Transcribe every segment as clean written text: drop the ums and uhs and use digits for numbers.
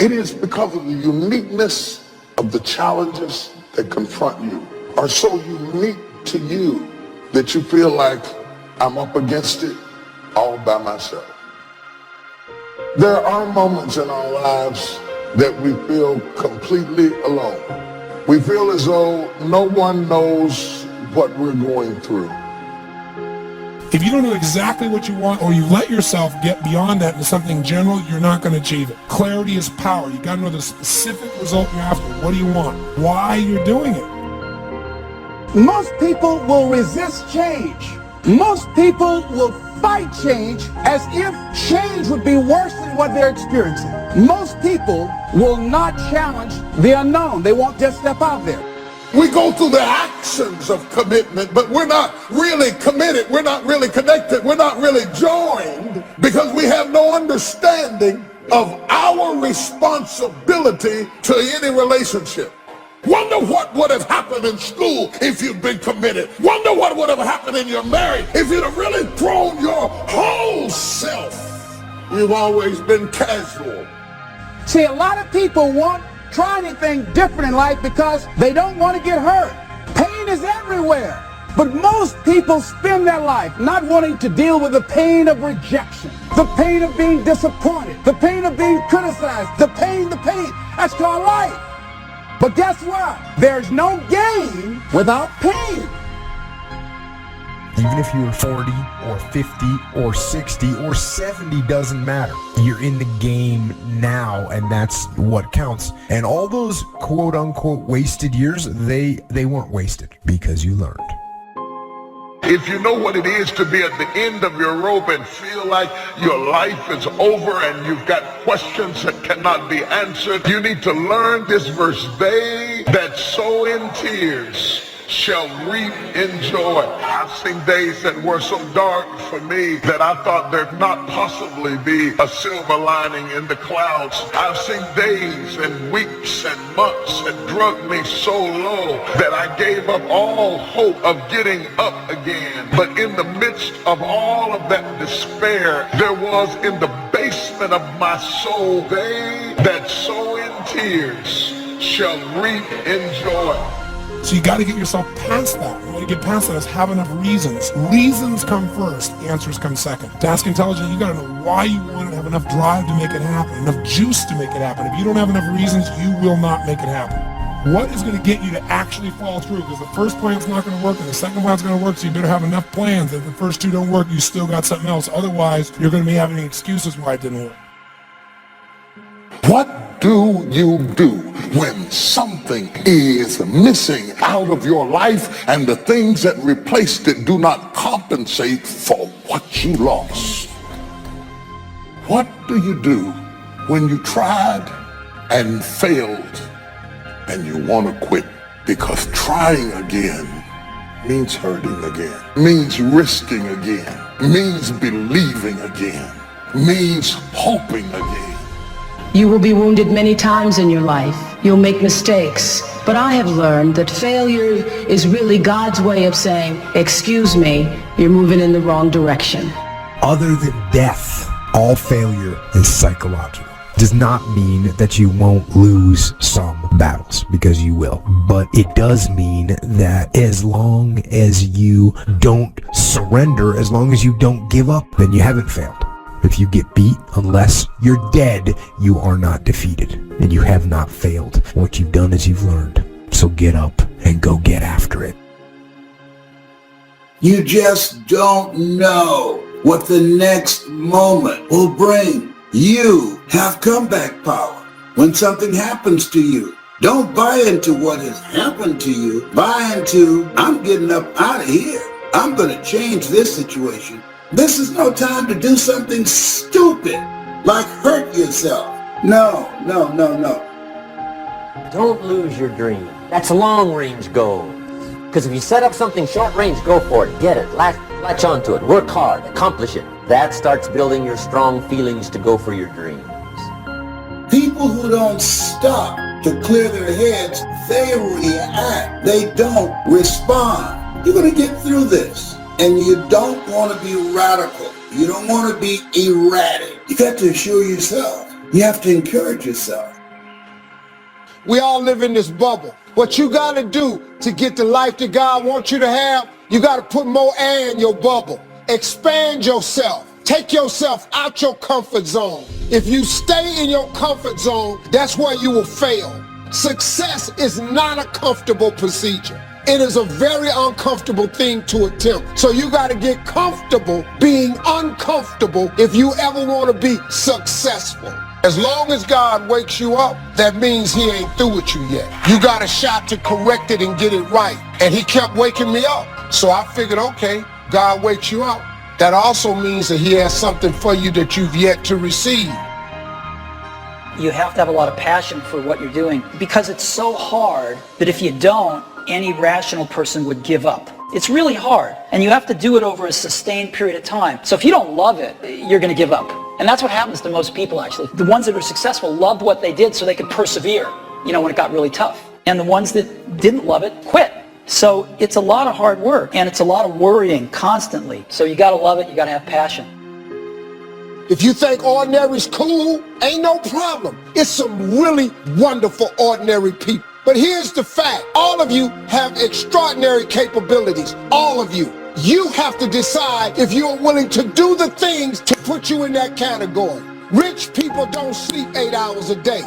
It is because of the uniqueness of the challenges that confront you are so unique to you that you feel like I'm up against it all by myself. There are moments in our lives that we feel completely alone. We feel as though no one knows what we're going through. If you don't know exactly what you want, or you let yourself get beyond that into something general, you're not going to achieve it. Clarity is power. You got to know the specific result you're after. What do you want? Why you're doing it. Most people will resist change. Most people will fight change as if change would be worse than what they're experiencing. Most people will not challenge the unknown. They won't just step out there. We go through the actions of commitment, but we're not really committed. We're not really connected. We're not really joined because we have no understanding of our responsibility to any relationship. Wonder what would have happened in school if you'd been committed. Wonder what would have happened in your marriage if you'd have really thrown your whole self. You've always been casual. See, a lot of people won't try anything different in life because they don't want to get hurt. Pain is everywhere. But most people spend their life not wanting to deal with the pain of rejection, the pain of being disappointed, the pain of being criticized, the pain. That's called life. But guess what? There's no gain without pain. Even if you were 40 or 50 or 60 or 70, doesn't matter. You're in the game now, and that's what counts. And all those quote unquote wasted years, they weren't wasted because you learned. If you know what it is to be at the end of your rope and feel like your life is over and you've got questions that cannot be answered, you need to learn this verse. They that sow in tears shall reap in joy. I've seen days that were so dark for me that I thought there'd not possibly be a silver lining in the clouds. I've seen days and weeks and months that drug me so low that I gave up all hope of getting up again. But in the midst of all of that despair, there was in the basement of my soul, they that sow in tears shall reap in joy. So you got to get yourself past that. The way to get past that is have enough reasons. Reasons come first, answers come second. Task intelligence, you got to know why you want it, have enough drive to make it happen, enough juice to make it happen. If you don't have enough reasons, you will not make it happen. What is going to get you to actually fall through? Because the first plan's not going to work and the second plan's going to work, so you better have enough plans. If the first two don't work, you still got something else. Otherwise, you're going to be having excuses why it didn't work. What do you do when something is missing out of your life and the things that replaced it do not compensate for what you lost? What do you do when you tried and failed and you want to quit? Because trying again means hurting again, means risking again, means believing again, means hoping again. You will be wounded many times in your life. You'll make mistakes. But I have learned that failure is really God's way of saying, excuse me, you're moving in the wrong direction. Other than death, all failure is psychological. Does not mean that you won't lose some battles, because you will. But it does mean that as long as you don't surrender, as long as you don't give up, then you haven't failed. If you get beat, unless you're dead, you are not defeated, and you have not failed. What you've done is you've learned. So get up and go get after it. You just don't know what the next moment will bring. You have comeback power when something happens to you. Don't buy into what has happened to you. Buy into, I'm getting up out of here. I'm going to change this situation. This is no time to do something stupid, like hurt yourself. No. Don't lose your dream. That's a long-range goal. Because if you set up something short-range, go for it. Get it. Latch onto it. Work hard. Accomplish it. That starts building your strong feelings to go for your dreams. People who don't stop to clear their heads, they react. They don't respond. You're going to get through this. And you don't want to be radical. You don't want to be erratic. You got to assure yourself. You have to encourage yourself. We all live in this bubble. What you got to do to get the life that God wants you to have, you got to put more air in your bubble. Expand yourself. Take yourself out your comfort zone. If you stay in your comfort zone, that's where you will fail. Success is not a comfortable procedure. It is a very uncomfortable thing to attempt. So you got to get comfortable being uncomfortable if you ever want to be successful. As long as God wakes you up, that means he ain't through with you yet. You got a shot to correct it and get it right. And he kept waking me up. So I figured, okay, God wakes you up. That also means that he has something for you that you've yet to receive. You have to have a lot of passion for what you're doing because it's so hard that if you don't, any rational person would give up. It's really hard, and you have to do it over a sustained period of time. So if you don't love it, you're going to give up. And that's what happens to most people, actually. The ones that are successful loved what they did so they could persevere, when it got really tough. And the ones that didn't love it quit. So it's a lot of hard work, and it's a lot of worrying constantly. So you got to love it, you got to have passion. If you think ordinary's cool, ain't no problem. It's some really wonderful ordinary people. But here's the fact. All of you have extraordinary capabilities. All of you. You have to decide if you're willing to do the things to put you in that category. Rich people don't sleep 8 hours a day.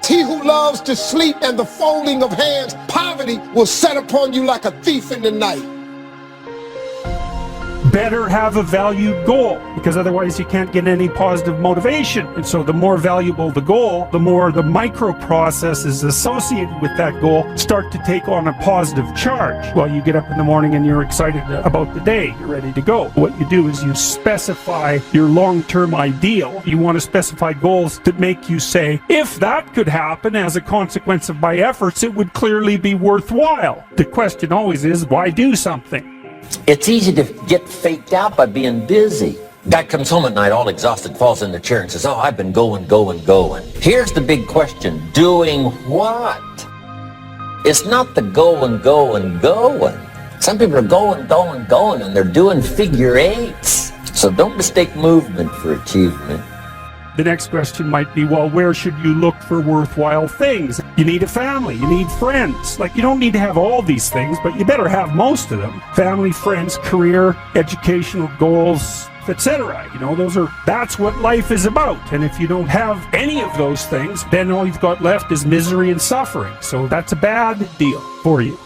He who loves to sleep and the folding of hands, poverty will set upon you like a thief in the night. Better have a valued goal, because otherwise you can't get any positive motivation. And so the more valuable the goal, the more the micro processes associated with that goal start to take on a positive charge. Well, you get up in the morning and you're excited about the day, you're ready to go. What you do is you specify your long-term ideal. You want to specify goals that make you say, if that could happen as a consequence of my efforts, it would clearly be worthwhile. The question always is, why do something? It's easy to get faked out by being busy. Guy comes home at night all exhausted, falls in the chair and says, oh, I've been going. Here's the big question. Doing what? It's not the going. Some people are going, and they're doing figure eights. So don't mistake movement for achievement. The next question might be, well, where should you look for worthwhile things? You need a family, you need friends. You don't need to have all these things, but you better have most of them. Family, friends, career, educational goals, etc. That's what life is about. And if you don't have any of those things, then all you've got left is misery and suffering. So that's a bad deal for you.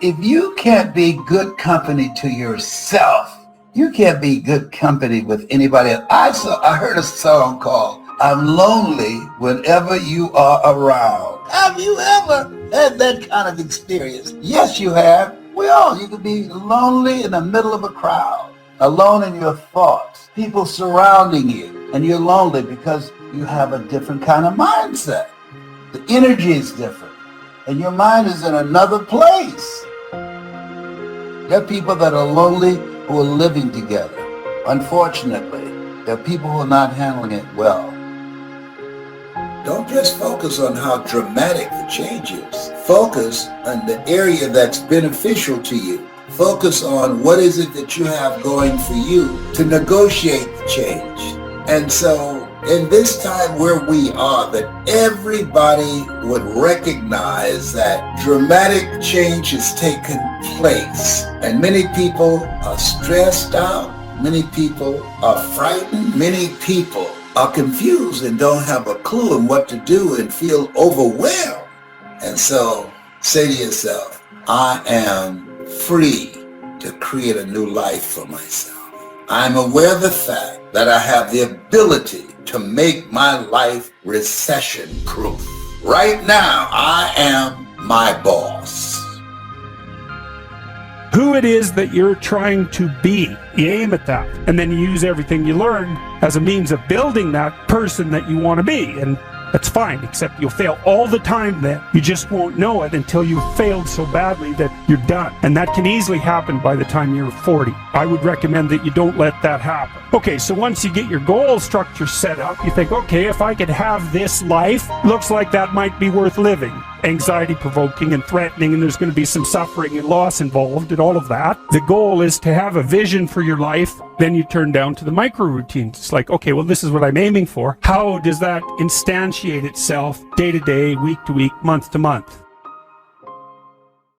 If you can't be good company to yourself, you can't be good company with anybody else. I heard a song called I'm Lonely Whenever You Are Around. Have you ever had that kind of experience? Yes, you have. You can be lonely in the middle of a crowd, alone in your thoughts, people surrounding you, and you're lonely because you have a different kind of mindset. The energy is different, and your mind is in another place. There are people that are lonely who are living together. Unfortunately, there are people who are not handling it well. Don't just focus on how dramatic the change is. Focus on the area that's beneficial to you. Focus on what is it that you have going for you to negotiate the change. And so in this time where we are, that everybody would recognize that dramatic change has taken place. And many people are stressed out. Many people are frightened. Many people are confused and don't have a clue on what to do and feel overwhelmed. And so say to yourself, I am free to create a new life for myself. I'm aware of the fact that I have the ability to make my life recession-proof. Right now, I am my boss. Who it is that you're trying to be, you aim at that, and then you use everything you learn as a means of building that person that you want to be. And that's fine, except you'll fail all the time then. You just won't know it until you've failed so badly that you're done. And that can easily happen by the time you're 40. I would recommend that you don't let that happen. Okay, so once you get your goal structure set up, you think, okay, if I could have this life, looks like that might be worth living. anxiety provoking and threatening, and there's going to be some suffering and loss involved and all of that. The goal is to have a vision for your life. Then you turn down to the micro routines. It's like, okay, well, this is what I'm aiming for. How does that instantiate itself day to day, week to week, month to month?